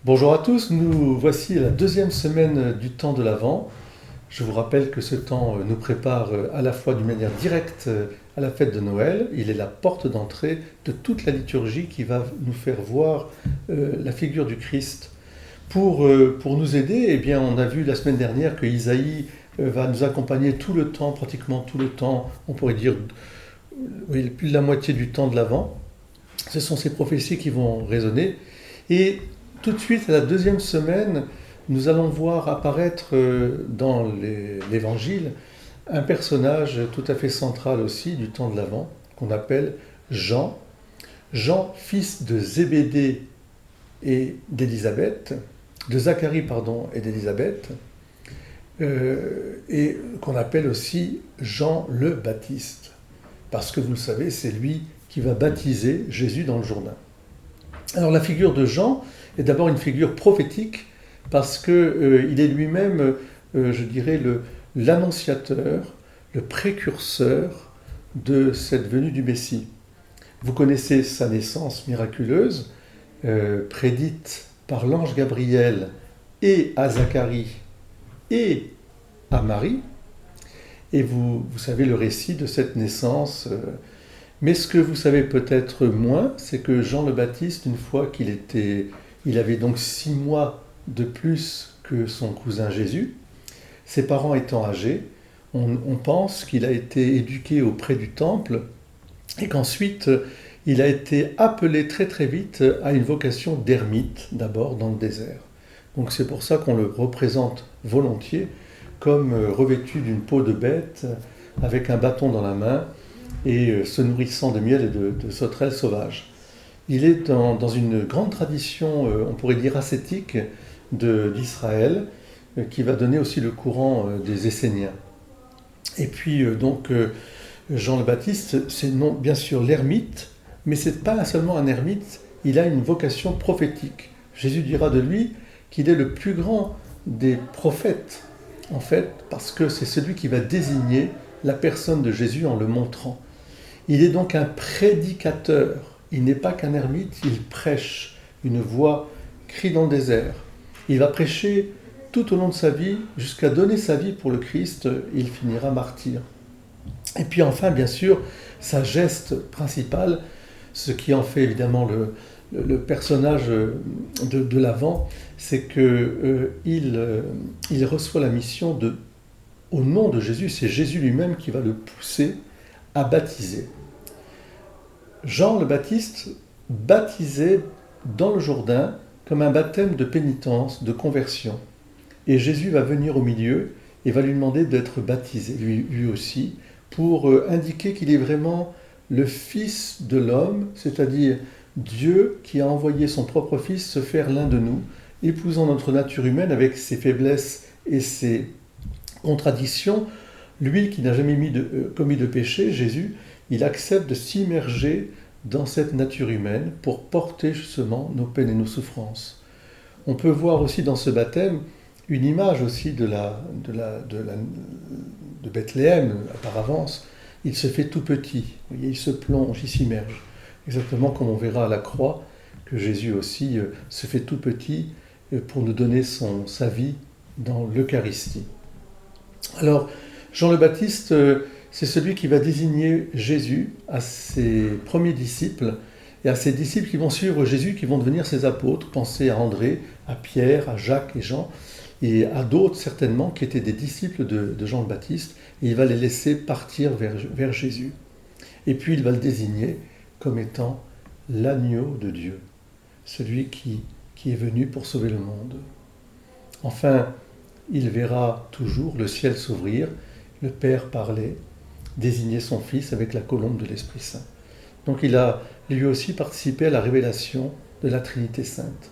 Bonjour à tous, nous voici à la deuxième semaine du temps de l'Avent. Je vous rappelle que ce temps nous prépare à la fois d'une manière directe à la fête de Noël. Il est la porte d'entrée de toute la liturgie qui va nous faire voir la figure du Christ. Pour nous aider, eh bien, on a vu la semaine dernière que Isaïe va nous accompagner tout le temps, pratiquement tout le temps, on pourrait dire oui, plus de la moitié du temps de l'Avent. Ce sont ces prophéties qui vont résonner. Et tout de suite, à la deuxième semaine, nous allons voir apparaître dans l'Évangile un personnage tout à fait central aussi du temps de l'Avent, qu'on appelle Jean. Jean, fils de Zébédée et d'Élisabeth, de Zacharie, pardon, et d'Élisabeth, et qu'on appelle aussi Jean le Baptiste. Parce que vous le savez, c'est lui qui va baptiser Jésus dans le Jourdain. Alors la figure de Jean est d'abord une figure prophétique parce qu'il est lui-même, je dirais, l'annonciateur, le précurseur de cette venue du Messie. Vous connaissez sa naissance miraculeuse, prédite par l'ange Gabriel et à Zacharie et à Marie. Et vous savez le récit de cette naissance. Mais ce que vous savez peut-être moins, c'est que Jean le Baptiste, une fois il avait donc 6 mois de plus que son cousin Jésus, ses parents étant âgés, on pense qu'il a été éduqué auprès du temple et qu'ensuite il a été appelé très très vite à une vocation d'ermite, d'abord dans le désert. Donc c'est pour ça qu'on le représente volontiers comme revêtu d'une peau de bête, avec un bâton dans la main, et se nourrissant de miel et de sauterelles sauvages. Il est dans une grande tradition, on pourrait dire ascétique, d'Israël, qui va donner aussi le courant des Esséniens. Et puis Jean le Baptiste, c'est non, bien sûr l'ermite, mais c'est pas seulement un ermite, il a une vocation prophétique. Jésus dira de lui qu'il est le plus grand des prophètes, en fait, parce que c'est celui qui va désigner la personne de Jésus en le montrant. Il est donc un prédicateur. Il n'est pas qu'un ermite, il prêche. Une voix crie dans le désert. Il va prêcher tout au long de sa vie, jusqu'à donner sa vie pour le Christ. Il finira martyr. Et puis enfin, bien sûr, sa geste principale, ce qui en fait évidemment le personnage de l'Avent, c'est qu'il reçoit la mission au nom de Jésus. C'est Jésus lui-même qui va le pousser à baptiser. Jean le Baptiste baptisait dans le Jourdain comme un baptême de pénitence, de conversion. Et Jésus va venir au milieu et va lui demander d'être baptisé, lui aussi, pour indiquer qu'il est vraiment le Fils de l'homme, c'est-à-dire Dieu qui a envoyé son propre Fils se faire l'un de nous, épousant notre nature humaine avec ses faiblesses et ses contradictions. Lui qui n'a jamais commis de péché, Jésus, il accepte de s'immerger dans cette nature humaine pour porter justement nos peines et nos souffrances. On peut voir aussi dans ce baptême une image aussi de Bethléem par avance. Il se fait tout petit, vous voyez, il se plonge, il s'immerge. Exactement comme on verra à la croix que Jésus aussi se fait tout petit pour nous donner sa vie dans l'Eucharistie. Alors, Jean le Baptiste, c'est celui qui va désigner Jésus à ses premiers disciples et à ses disciples qui vont suivre Jésus, qui vont devenir ses apôtres. Pensez à André, à Pierre, à Jacques et Jean, et à d'autres certainement qui étaient des disciples de Jean le Baptiste, et il va les laisser partir vers Jésus. Et puis il va le désigner comme étant l'agneau de Dieu, celui qui est venu pour sauver le monde. Enfin, il verra toujours le ciel s'ouvrir, le Père parler, désigner son Fils avec la colombe de l'Esprit Saint. Donc il a lui aussi participé à la révélation de la Trinité Sainte.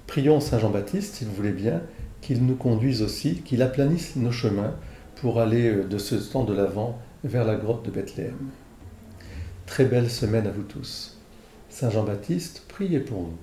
Prions Saint Jean-Baptiste, si vous voulez bien, qu'il nous conduise aussi, qu'il aplanisse nos chemins pour aller de ce temps de l'Avent vers la grotte de Bethléem. Très belle semaine à vous tous. Saint Jean-Baptiste, priez pour nous.